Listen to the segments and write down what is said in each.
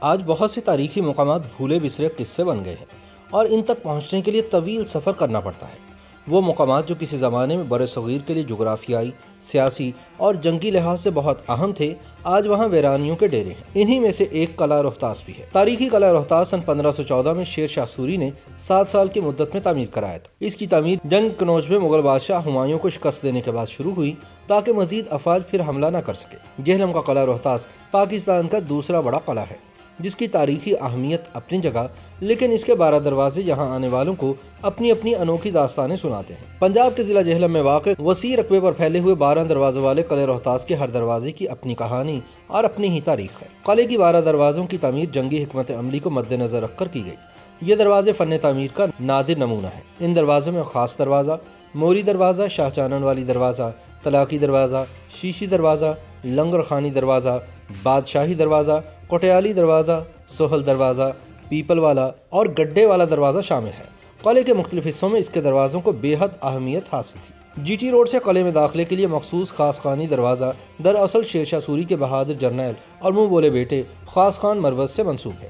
آج بہت سے تاریخی مقامات بھولے بسرے قصے بن گئے ہیں اور ان تک پہنچنے کے لیے طویل سفر کرنا پڑتا ہے۔ وہ مقامات جو کسی زمانے میں بر صغیر کے لیے جغرافیائی، سیاسی اور جنگی لحاظ سے بہت اہم تھے، آج وہاں ویرانیوں کے ڈیرے ہیں۔ انہی میں سے ایک قلعہ روہتاس بھی ہے۔ تاریخی قلعہ روہتاس سن 1514 میں شیر شاہ سوری نے 7 سال کی مدت میں تعمیر کرایا تھا۔ اس کی تعمیر جنگ کنوج میں مغل بادشاہ ہمایوں کو شکست دینے کے بعد شروع ہوئی تاکہ مزید افواج پھر حملہ نہ کر سکے۔ جہلم کا قلعہ روہتاس پاکستان کا دوسرا بڑا قلعہ ہے، جس کی تاریخی اہمیت اپنی جگہ، لیکن اس کے 12 دروازے یہاں آنے والوں کو اپنی اپنی انوکھی داستانیں سناتے ہیں۔ پنجاب کے ضلع جہلم میں واقع وسیع رقبے پر پھیلے ہوئے 12 دروازوں والے قلعہ روہتاس کے ہر دروازے کی اپنی کہانی اور اپنی ہی تاریخ ہے۔ قلعے کی 12 دروازوں کی تعمیر جنگی حکمت عملی کو مد نظر رکھ کر کی گئی۔ یہ دروازے فن تعمیر کا نادر نمونہ ہیں۔ ان دروازوں میں خاص دروازہ، موری دروازہ، شاہ چانن والی دروازہ، طلاقی دروازہ، شیشی دروازہ، لنگر خانی دروازہ، بادشاہی دروازہ، کوٹیالی دروازہ، سہل دروازہ، پیپل والا اور گڈھے والا دروازہ شامل ہے۔ قلعے کے مختلف حصوں میں اس کے دروازوں کو بے حد اہمیت حاصل تھی۔ جی ٹی روڈ سے قلعے میں داخلے کے لیے مخصوص خاص خانی دروازہ دراصل شیر شاہ سوری کے بہادر جرنیل اور منہ بولے بیٹے خاص خان مروز سے منسوب ہے۔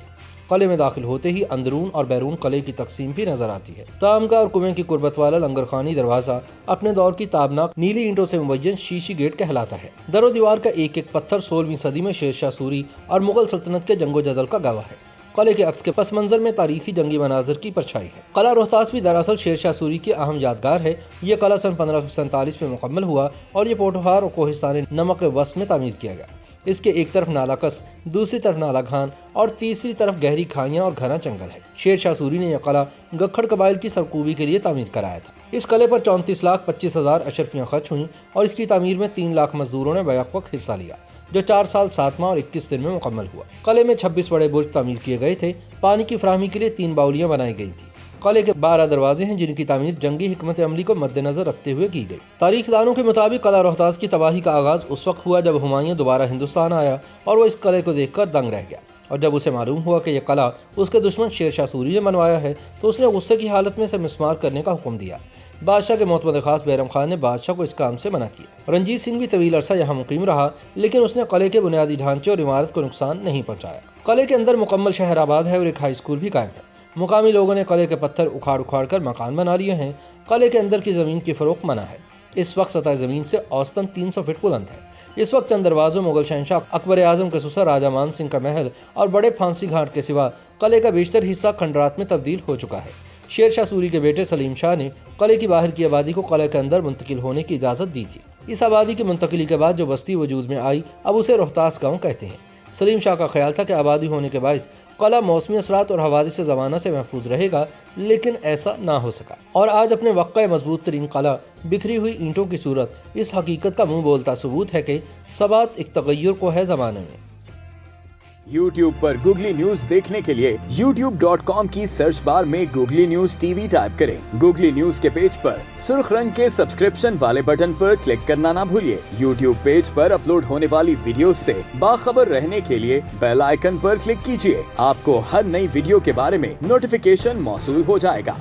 قلعے میں داخل ہوتے ہی اندرون اور بیرون قلعے کی تقسیم بھی نظر آتی ہے۔ تامگاہ اور کنویں کی قربت والا لنگر خانی دروازہ اپنے دور کی تابناک نیلی اینٹوں سے مبین شیشی گیٹ کہلاتا ہے۔ در و دیوار کا ایک ایک پتھر 16ویں صدی میں شیر شاہ سوری اور مغل سلطنت کے جنگ و جدل کا گواہ ہے۔ قلعے کے عکس کے پس منظر میں تاریخی جنگی مناظر کی پرچھائی ہے۔ قلعہ روہتاس بھی دراصل شیر شاہ سوری کی اہم یادگار ہے۔ یہ قلعہ سن 1547 میں مکمل ہوا اور یہ پوٹوہار اور کوہستان نمک وس میں تعمیر کیا گیا۔ اس کے ایک طرف نالا کس، دوسری طرف نالا گھان اور تیسری طرف گہری کھائیاں اور گھنا جنگل ہے۔ شیر شاہ سوری نے یہ قلعہ گکھڑ قبائل کی سرکوبی کے لیے تعمیر کرایا تھا۔ اس قلعے پر 34,25,000 اشرفیاں خرچ ہوئیں اور اس کی تعمیر میں 3 لاکھ مزدوروں نے بیک وقت حصہ لیا، جو 4 سال 7 ماہ اور 21 دن میں مکمل ہوا۔ قلعے میں 26 بڑے برج تعمیر کیے گئے تھے۔ پانی کی فراہمی کے لیے 3 باولیاں بنائی گئی تھیں۔ قلعے کے 12 دروازے ہیں جن کی تعمیر جنگی حکمت عملی کو مد نظر رکھتے ہوئے کی گئی۔ تاریخ دانوں کے مطابق قلعہ روہتاس کی تباہی کا آغاز اس وقت ہوا جب ہمایوں دوبارہ ہندوستان آیا اور وہ اس قلعے کو دیکھ کر دنگ رہ گیا، اور جب اسے معلوم ہوا کہ یہ قلعہ اس کے دشمن شیر شاہ سوری نے بنوایا ہے تو اس نے غصے کی حالت میں اسے مسمار کرنے کا حکم دیا۔ بادشاہ کے معتمد خاص بیرم خان نے بادشاہ کو اس کام سے منع کیا۔ رنجیت سنگھ بھی طویل عرصہ یہاں مقیم رہا، لیکن اس نے قلعے کے بنیادی ڈھانچے اور عمارت کو نقصان نہیں پہنچایا۔ قلعے کے اندر مکمل شہر آباد ہے اور ایک ہائی اسکول بھی قائم ہے۔ مقامی لوگوں نے قلعے کے پتھر اکھاڑ کر مکان بنا لیے ہیں۔ قلعے کے اندر کی زمین کی فروخت منع ہے۔ اس وقت سطح زمین سے اوسطاً 300 فٹ بلند ہے۔ اس وقت چند دروازوں، مغل شہنشاہ اکبر اعظم کے سسر راجہ مان سنگھ کا محل اور بڑے پھانسی گھاٹ کے سوا قلعے کا بیشتر حصہ کھنڈرات میں تبدیل ہو چکا ہے۔ شیر شاہ سوری کے بیٹے سلیم شاہ نے قلعے کی باہر کی آبادی کو قلعے کے اندر منتقل ہونے کی اجازت دی تھی۔ اس آبادی کی منتقلی کے بعد جو بستی وجود میں آئی، اب اسے روہتاس گاؤں کہتے ہیں۔ سلیم شاہ کا خیال تھا کہ آبادی ہونے کے باعث قلعہ موسمی اثرات اور حوادث زمانہ سے محفوظ رہے گا، لیکن ایسا نہ ہو سکا، اور آج اپنے وقع مضبوط ترین قلعہ بکھری ہوئی اینٹوں کی صورت اس حقیقت کا منہ بولتا ثبوت ہے کہ ثبات ایک تغیر کو ہے زمانے میں۔ YouTube پر گوگلی نیوز دیکھنے کے لیے youtube.com کی سرچ بار میں googly news T V type کریں۔ گوگلی نیوز کے پیج پر سرخ رنگ کے سبسکرپشن والے بٹن پر کلک کرنا نہ بھولیے۔ YouTube پیج پر اپلوڈ ہونے والی ویڈیوز سے باخبر رہنے کے لیے بیل آئیکن پر کلک کیجیے۔ آپ کو ہر نئی ویڈیو کے بارے میں نوٹیفیکیشن موصول ہو جائے گا۔